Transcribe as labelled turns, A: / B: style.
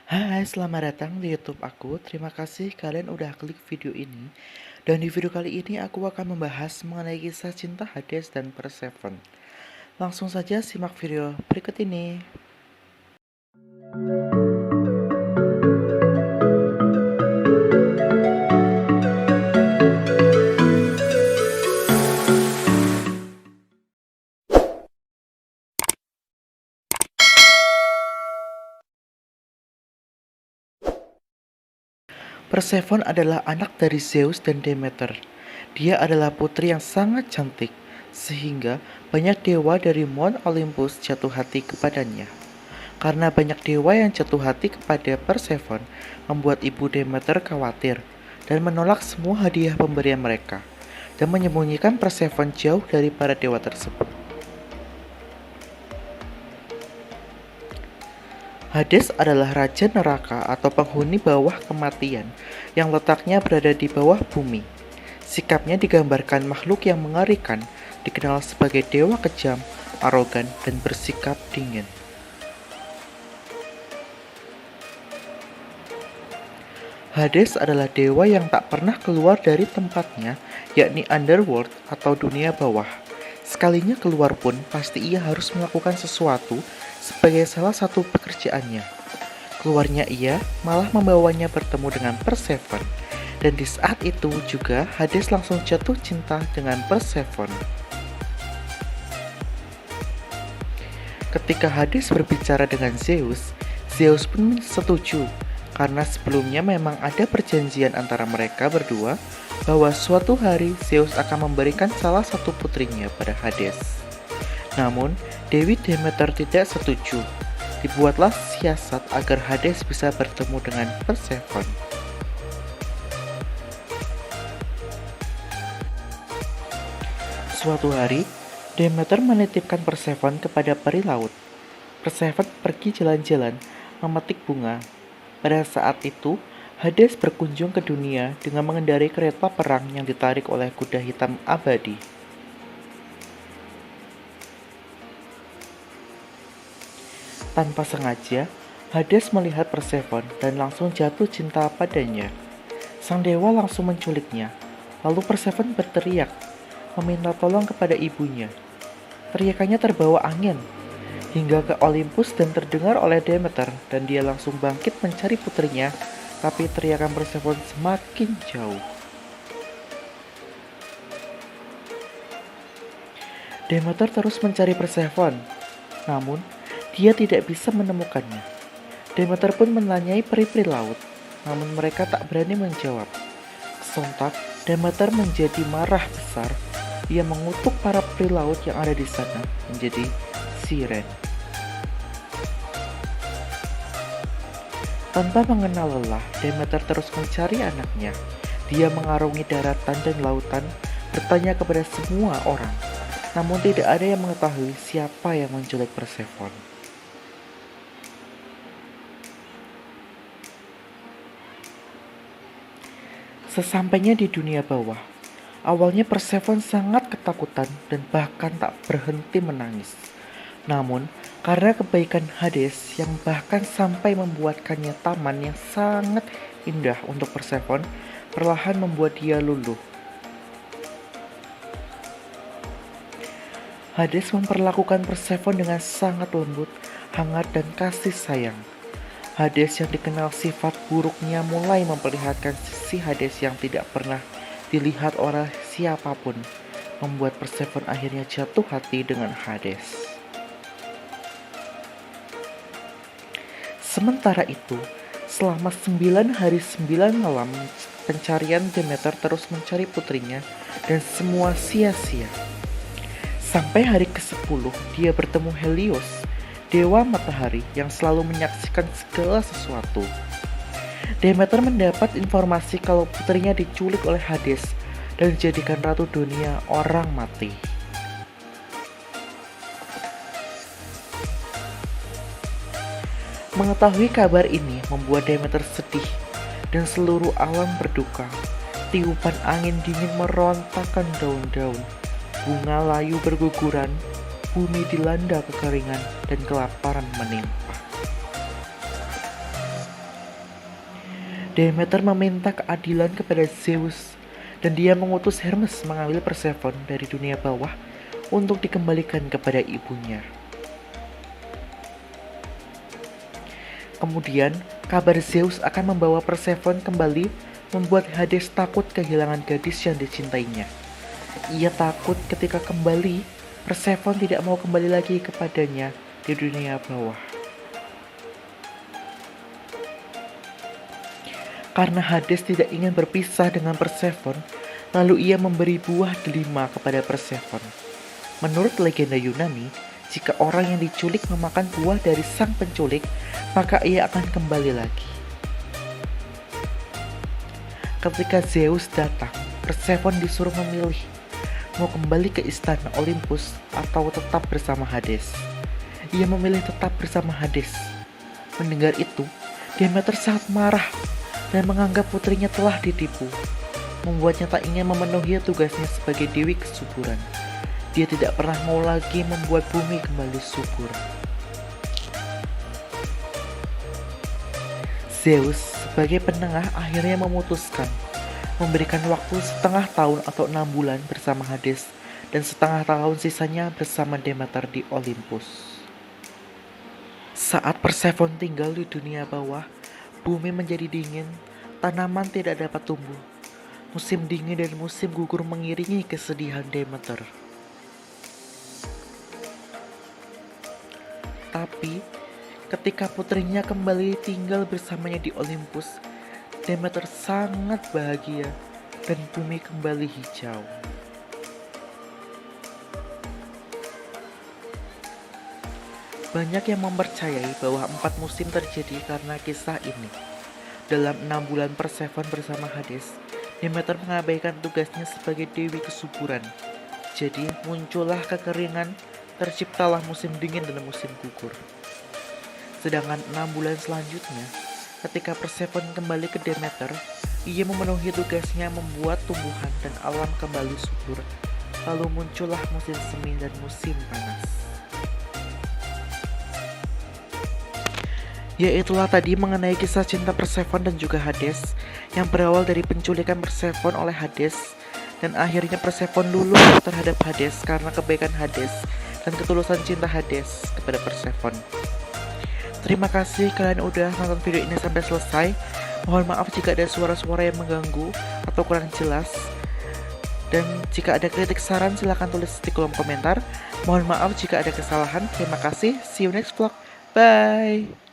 A: Hai, selamat datang di YouTube aku. Terima kasih kalian udah klik video ini. Dan di video kali ini aku akan membahas mengenai kisah cinta Hades dan Persephone. Langsung saja simak video berikut ini. Persephone adalah anak dari Zeus dan Demeter. Dia adalah putri yang sangat cantik, sehingga banyak dewa dari Mount Olympus jatuh hati kepadanya. Karena banyak dewa yang jatuh hati kepada Persephone, membuat ibu Demeter khawatir dan menolak semua hadiah pemberian mereka, dan menyembunyikan Persephone jauh dari para dewa tersebut. Hades adalah raja neraka atau penghuni bawah kematian yang letaknya berada di bawah bumi. Sikapnya digambarkan makhluk yang mengerikan, dikenal sebagai dewa kejam, arogan, dan bersikap dingin. Hades adalah dewa yang tak pernah keluar dari tempatnya, yakni underworld atau dunia bawah. Sekalinya keluar pun, pasti ia harus melakukan sesuatu sebagai salah satu pekerjaannya. Keluarnya ia malah membawanya bertemu dengan Persephone. Dan di saat itu juga Hades langsung jatuh cinta dengan Persephone. Ketika Hades berbicara dengan Zeus, Zeus pun setuju karena sebelumnya memang ada perjanjian antara mereka berdua bahwa suatu hari Zeus akan memberikan salah satu putrinya pada Hades. Namun, Dewi Demeter tidak setuju. Dibuatlah siasat agar Hades bisa bertemu dengan Persephone. Suatu hari, Demeter menitipkan Persephone kepada peri laut. Persephone pergi jalan-jalan, memetik bunga. Pada saat itu, Hades berkunjung ke dunia dengan mengendarai kereta perang yang ditarik oleh kuda hitam abadi. Tanpa sengaja, Hades melihat Persephone dan langsung jatuh cinta padanya. Sang dewa langsung menculiknya. Lalu Persephone berteriak, meminta tolong kepada ibunya. Teriakannya terbawa angin hingga ke Olympus dan terdengar oleh Demeter, dan dia langsung bangkit mencari putrinya, tapi teriakan Persephone semakin jauh. Demeter terus mencari Persephone, namun dia tidak bisa menemukannya. Demeter pun menanyai peri-peri laut, namun mereka tak berani menjawab. Sontak, Demeter menjadi marah besar. Ia mengutuk para peri laut yang ada di sana menjadi siren. Tanpa mengenal lelah, Demeter terus mencari anaknya. Dia mengarungi daratan dan lautan, bertanya kepada semua orang, namun tidak ada yang mengetahui siapa yang menculik Persephone. Sesampainya di dunia bawah, awalnya Persephone sangat ketakutan dan bahkan tak berhenti menangis. Namun, karena kebaikan Hades yang bahkan sampai membuatkannya taman yang sangat indah untuk Persephone, perlahan membuat dia luluh. Hades memperlakukan Persephone dengan sangat lembut, hangat, dan kasih sayang. Hades yang dikenal sifat buruknya mulai memperlihatkan sisi Hades yang tidak pernah dilihat oleh siapapun, membuat Persephone akhirnya jatuh hati dengan Hades. Sementara itu, selama 9 hari 9 malam, pencarian Demeter terus mencari putrinya dan semua sia-sia. Sampai hari ke-10, dia bertemu Helios, dewa matahari yang selalu menyaksikan segala sesuatu. Demeter mendapat informasi kalau putrinya diculik oleh Hades dan dijadikan ratu dunia orang mati. Mengetahui kabar ini membuat Demeter sedih dan seluruh alam berduka. Tiupan angin dingin merontakkan daun-daun, bunga layu berguguran, bumi dilanda kekeringan dan kelaparan menimpa. Demeter meminta keadilan kepada Zeus, dan dia mengutus Hermes mengambil Persephone dari dunia bawah untuk dikembalikan kepada ibunya. Kemudian, kabar Zeus akan membawa Persephone kembali membuat Hades takut kehilangan gadis yang dicintainya. Ia takut ketika kembali, Persephone tidak mau kembali lagi kepadanya di dunia bawah. Karena Hades tidak ingin berpisah dengan Persephone, lalu ia memberi buah delima kepada Persephone. Menurut legenda Yunani, jika orang yang diculik memakan buah dari sang penculik, maka ia akan kembali lagi. Ketika Zeus datang, Persephone disuruh memilih mau kembali ke istana Olympus atau tetap bersama Hades. Ia memilih tetap bersama Hades. Mendengar itu, Demeter sangat marah dan menganggap putrinya telah ditipu, membuatnya tak ingin memenuhi tugasnya sebagai dewi kesuburan. Dia tidak pernah mau lagi membuat bumi kembali subur. Zeus sebagai penengah akhirnya memutuskan memberikan waktu setengah tahun atau 6 bulan bersama Hades dan setengah tahun sisanya bersama Demeter di Olympus. Saat Persephone tinggal di dunia bawah, bumi menjadi dingin, tanaman tidak dapat tumbuh. Musim dingin dan musim gugur mengiringi kesedihan Demeter. Tapi, ketika putrinya kembali tinggal bersamanya di Olympus, Demeter sangat bahagia dan bumi kembali hijau. Banyak yang mempercayai bahwa 4 musim terjadi karena kisah ini. Dalam 6 bulan Persephone bersama Hades, Demeter mengabaikan tugasnya sebagai dewi kesuburan. Jadi muncullah kekeringan, terciptalah musim dingin dan musim gugur. Sedangkan 6 bulan selanjutnya, ketika Persephone kembali ke Demeter, ia memenuhi tugasnya membuat tumbuhan dan alam kembali subur. Lalu muncullah musim semi dan musim panas. Ya, itulah tadi mengenai kisah cinta Persephone dan juga Hades yang berawal dari penculikan Persephone oleh Hades, dan akhirnya Persephone luluh terhadap Hades karena kebaikan Hades dan ketulusan cinta Hades kepada Persephone. Terima kasih kalian udah nonton video ini sampai selesai. Mohon maaf jika ada suara-suara yang mengganggu atau kurang jelas. Dan jika ada kritik saran silahkan tulis di kolom komentar. Mohon maaf jika ada kesalahan. Terima kasih. See you next vlog. Bye.